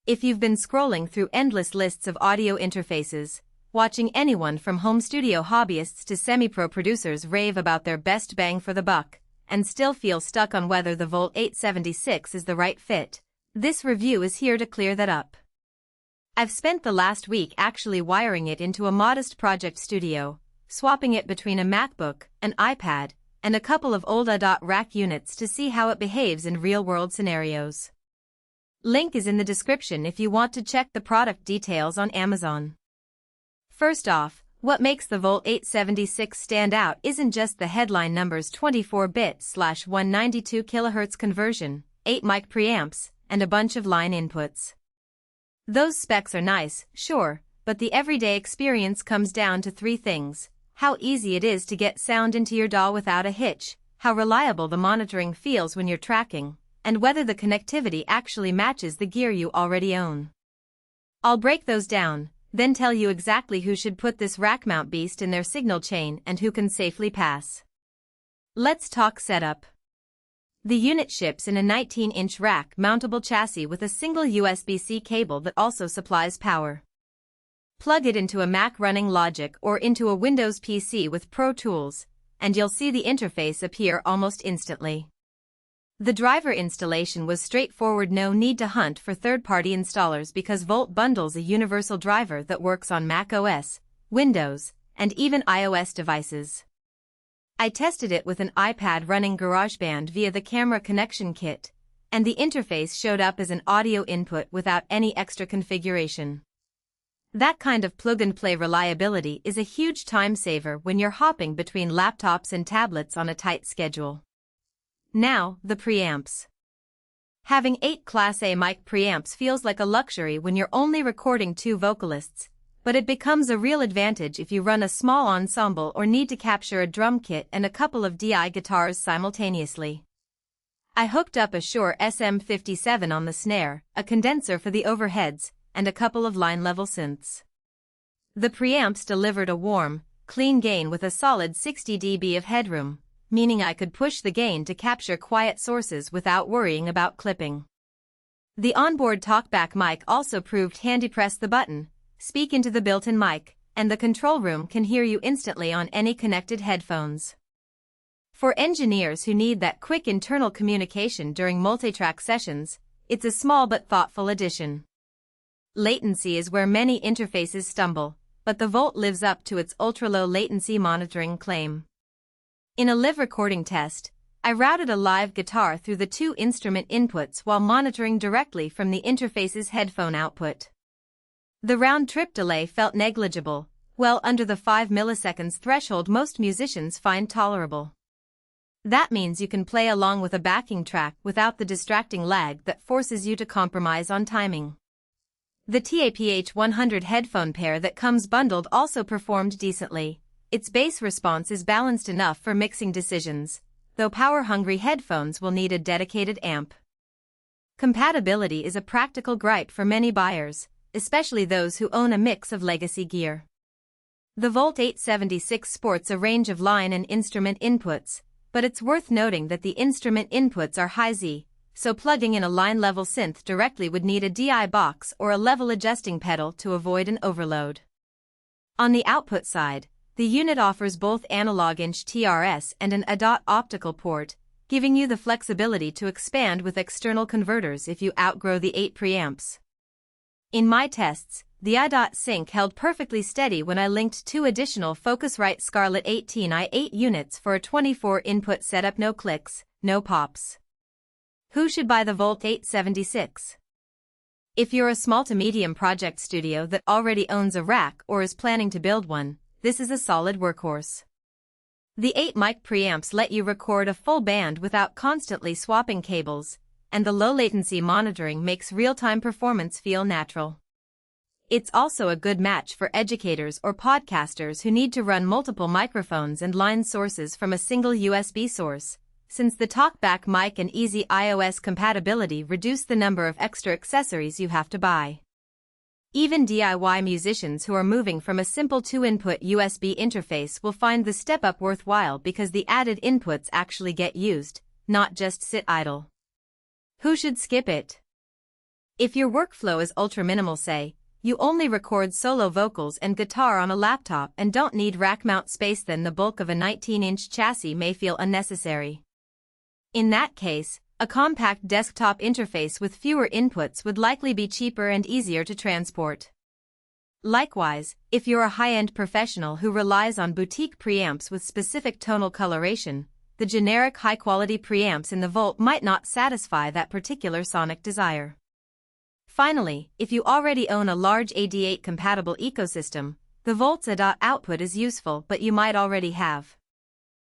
If you've been scrolling through endless lists of audio interfaces, watching anyone from home studio hobbyists to semi-pro producers rave about their best bang for the buck, and still feel stuck on whether the Volt 876 is the right fit, this review is here to clear that up. I've spent the last week actually wiring it into a modest project studio, swapping it between a MacBook, an iPad, and a couple of old A. rack units to see how it behaves in real-world scenarios. Link is in the description if you want to check the product details on Amazon. First off, what makes the Volt 876 stand out isn't just the headline number's 24-bit/192 kHz conversion, 8 mic preamps, and a bunch of line inputs. Those specs are nice, sure, but the everyday experience comes down to three things: how easy it is to get sound into your DAW without a hitch, how reliable the monitoring feels when you're tracking, and whether the connectivity actually matches the gear you already own. I'll break those down, then tell you exactly who should put this Rackmount beast in their signal chain and who can safely pass. Let's talk setup. The unit ships in a 19-inch rack-mountable chassis with a single USB-C cable that also supplies power. Plug it into a Mac running Logic or into a Windows PC with Pro Tools, and you'll see the interface appear almost instantly. The driver installation was straightforward, no need to hunt for third-party installers because Volt bundles a universal driver that works on Mac OS, Windows, and even iOS devices. I tested it with an iPad running GarageBand via the camera connection kit, and the interface showed up as an audio input without any extra configuration. That kind of plug-and-play reliability is a huge time saver when you're hopping between laptops and tablets on a tight schedule. Now, the preamps. Having 8 Class A mic preamps feels like a luxury when you're only recording 2 vocalists, but it becomes a real advantage if you run a small ensemble or need to capture a drum kit and a couple of DI guitars simultaneously. I hooked up a Shure SM57 on the snare, a condenser for the overheads, and a couple of line-level synths. The preamps delivered a warm, clean gain with a solid 60 dB of headroom, meaning I could push the gain to capture quiet sources without worrying about clipping. The onboard Talkback mic also proved handy. Press the button, speak into the built-in mic, and the control room can hear you instantly on any connected headphones. For engineers who need that quick internal communication during multitrack sessions, it's a small but thoughtful addition. Latency is where many interfaces stumble, but the Volt lives up to its ultra-low latency monitoring claim. In a live recording test, I routed a live guitar through the 2 instrument inputs while monitoring directly from the interface's headphone output. The round-trip delay felt negligible, well under the 5 milliseconds threshold most musicians find tolerable. That means you can play along with a backing track without the distracting lag that forces you to compromise on timing. The TAPH100 headphone pair that comes bundled also performed decently. Its bass response is balanced enough for mixing decisions, though power-hungry headphones will need a dedicated amp. Compatibility is a practical gripe for many buyers, especially those who own a mix of legacy gear. The Volt 876 sports a range of line and instrument inputs, but it's worth noting that the instrument inputs are high-Z, so plugging in a line-level synth directly would need a DI box or a level adjusting pedal to avoid an overload. On the output side, the unit offers both analog-inch TRS and an A. optical port, giving you the flexibility to expand with external converters if you outgrow the 8 preamps. In my tests, the A. sync held perfectly steady when I linked 2 additional Focusrite Scarlett 18i8 units for a 24-input setup. No clicks, no pops. Who should buy the Volt 876? If you're a small to medium project studio that already owns a rack or is planning to build one, this is a solid workhorse. The 8 mic preamps let you record a full band without constantly swapping cables, and the low latency monitoring makes real-time performance feel natural. It's also a good match for educators or podcasters who need to run multiple microphones and line sources from a single USB source, since the Talkback mic and easy iOS compatibility reduce the number of extra accessories you have to buy. Even DIY musicians who are moving from a simple 2-input USB interface will find the step-up worthwhile because the added inputs actually get used, not just sit idle. Who should skip it? If your workflow is ultra-minimal, say, you only record solo vocals and guitar on a laptop and don't need rack mount space, then the bulk of a 19-inch chassis may feel unnecessary. In that case, a compact desktop interface with fewer inputs would likely be cheaper and easier to transport. Likewise, if you're a high-end professional who relies on boutique preamps with specific tonal coloration, the generic high-quality preamps in the Volt might not satisfy that particular sonic desire. Finally, if you already own a large AD8 compatible ecosystem, the Volt's ADA output is useful, but you might already have